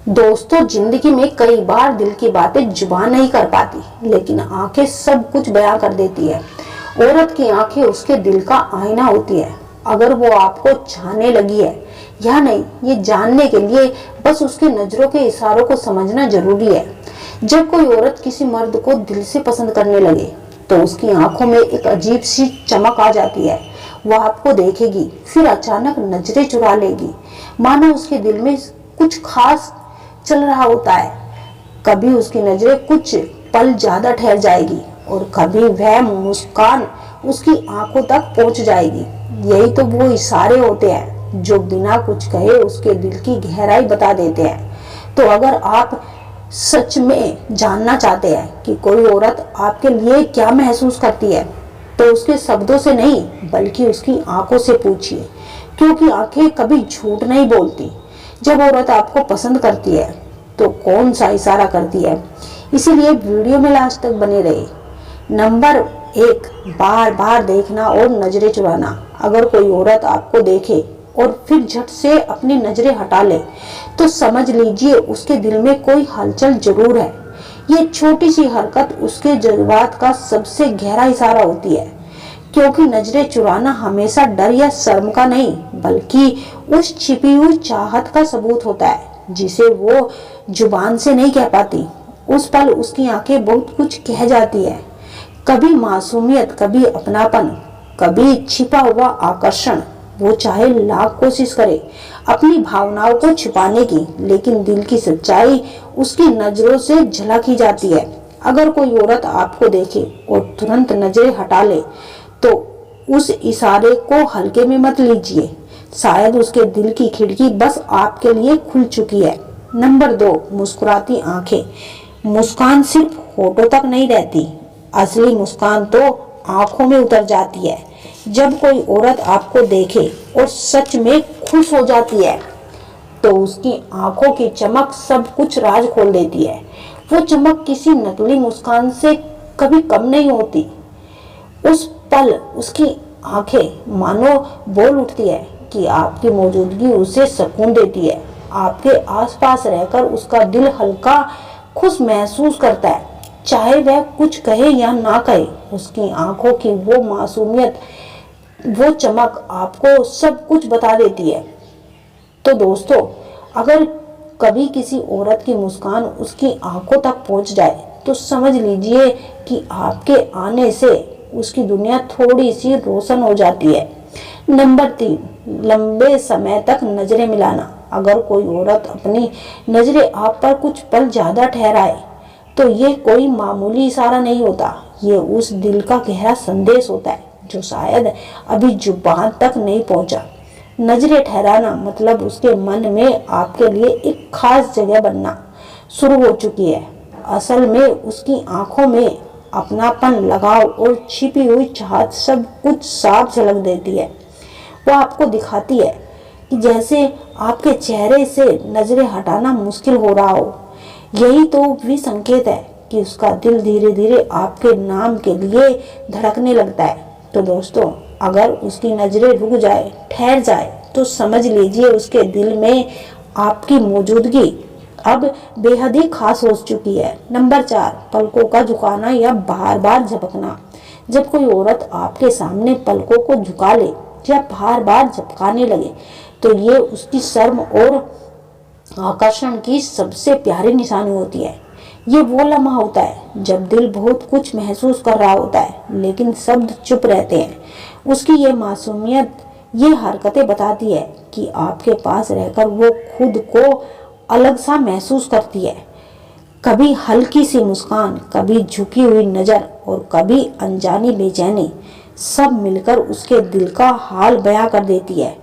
दोस्तों, जिंदगी में कई बार दिल की बातें जुबान नहीं कर पाती, लेकिन आंखें सब कुछ बयां कर देती है। औरत की आंखें उसके दिल का आईना होती है। अगर वो आपको चाहने लगी है या नहीं, ये जानने के लिए बस उसकी नजरों के इशारों को समझना जरूरी है। जब कोई औरत किसी मर्द को दिल से पसंद करने लगे तो उसकी आंखों में एक अजीब सी चमक आ जाती है। वो आपको देखेगी, फिर अचानक नजरें चुरा लेगी, मानो उसके दिल में कुछ खास चल रहा होता है। कभी उसकी नजरें कुछ पल ज्यादा ठहर जाएगी और कभी वह मुस्कान उसकी आंखों तक पहुंच जाएगी। यही तो वो इशारे होते हैं जो बिना कुछ कहे उसके दिल की गहराई बता देते हैं। तो अगर आप सच में जानना चाहते हैं कि कोई औरत आपके लिए क्या महसूस करती है, तो उसके शब्दों से नहीं बल्कि उसकी आंखों से पूछिए, क्योंकि आंखें कभी झूठ नहीं बोलती। जब औरत आपको पसंद करती है तो कौन सा इशारा करती है, इसीलिए वीडियो में लास्ट तक बने रहे। नंबर 1, बार बार देखना और नजरें चुराना। अगर कोई औरत आपको देखे और फिर झट से अपनी नजरें हटा ले तो समझ लीजिए उसके दिल में कोई हलचल जरूर है। ये छोटी सी हरकत उसके जज्बात का सबसे गहरा इशारा होती है, क्योंकि नजरें चुराना हमेशा डर या शर्म का नहीं बल्कि उस छिपी हुई चाहत का सबूत होता है जिसे वो जुबान से नहीं कह पाती। उस पल उसकी आंखें बहुत कुछ कह जाती है, कभी मासूमियत, कभी अपनापन, कभी छिपा हुआ आकर्षण। वो चाहे लाख कोशिश करे अपनी भावनाओं को छिपाने की, लेकिन दिल की सच्चाई उसकी नजरों से झलक ही जाती है। अगर कोई औरत आपको देखे और तुरंत नजरें हटा ले तो उस इशारे को हल्के में मत लीजिए। शायद उसके दिल की खिड़की बस आपके लिए खुल चुकी है। नंबर 2, मुस्कुराती आंखें। मुस्कान सिर्फ होठों तक नहीं रहती, असली मुस्कान तो आंखों में उतर जाती है। जब कोई औरत आपको देखे और सच में खुश हो जाती है तो उसकी आंखों की चमक सब कुछ राज खोल देती है। वो चमक किसी नकली मुस्कान से कभी कम नहीं होती। उस पल उसकी आंखें मानो बोल उठती है कि आपकी मौजूदगी उसे सुकून देती है। आपके आसपास रहकर उसका दिल हल्का खुश महसूस करता है। चाहे वह कुछ कहे या ना कहे, उसकी आंखों की वो मासूमियत, वो चमक आपको सब कुछ बता देती है। तो दोस्तों, अगर कभी किसी औरत की मुस्कान उसकी आंखों तक पहुंच जाए तो समझ लीजिए कि आपके आने से उसकी दुनिया थोड़ी सी रोशन हो जाती है। नंबर 3, लंबे समय तक नजरें मिलाना। अगर कोई औरत अपनी नजरें आप पर कुछ पल ज्यादा ठहराए तो ये कोई मामूली इशारा नहीं होता। ये उस दिल का गहरा संदेश होता है जो शायद अभी जुबान तक नहीं पहुंचा। नजरें ठहराना मतलब उसके मन में आपके लिए एक खास जगह बनना शुरू हो चुकी है। असल में उसकी आंखों में अपनापन, लगाव और छिपी हुई चाहत सब कुछ साफ झलक देती है। वो आपको दिखाती है कि जैसे आपके चेहरे से नजरें हटाना मुश्किल हो रहा हो। यही तो भी संकेत है कि उसका दिल धीरे धीरे आपके नाम के लिए धड़कने लगता है। तो दोस्तों, अगर उसकी नजरें रुक जाए, ठहर जाए, तो समझ लीजिए उसके दिल में आपकी मौजूदगी अब बेहद ही खास हो चुकी है। नंबर 4, पलकों का झुकाना या बार बार झपकना। जब कोई औरत आपके सामने पलकों को झुका ले या बार बार झपकाने लगे तो ये उसकी शर्म और आकर्षण की सबसे प्यारी निशानी होती है। ये वो लम्हा होता है जब दिल बहुत कुछ महसूस कर रहा होता है लेकिन शब्द चुप रहते हैं। उसकी ये मासूमियत, ये हरकतें बताती है कि आपके पास रहकर वो खुद को अलग सा महसूस करती है। कभी हल्की सी मुस्कान, कभी झुकी हुई नजर और कभी अनजानी बेचैनी, सब मिलकर उसके दिल का हाल बयां कर देती है।